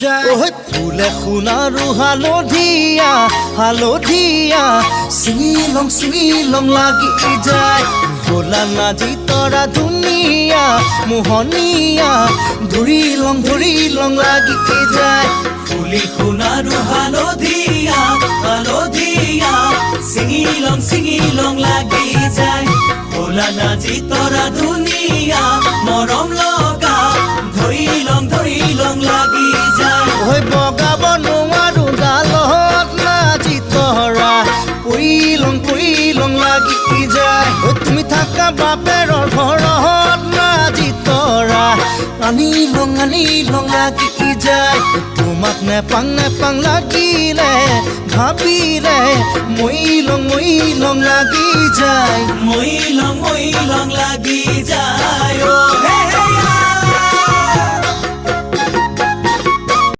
ফুলে সোণাৰু হালধীয়া হালধীয়া চিঙিলং লাগি যায় ভোলা নাজি তৰা ধুনীয়া মোহনীয়া ধৰিলং লাগি যায় ফুলি সোণাৰু হালধীয়া হালধীয়া চিঙিলং লাগি যায় ভোলা নাজি তৰা ধুনীয়া মৰম লগা ধৰিলং লাগি যায় বগাব নোৱাৰো গালত নাজি তৰা পৰিলং লাগি যায় তুমি থাকা বাপেৰৰ ঘৰত নাজি তৰা আনিলং লাগি যায় তোমাক নেপাং লাগিলে ভাবিলে মইলং লাগি যায় মইলং লাগি যায়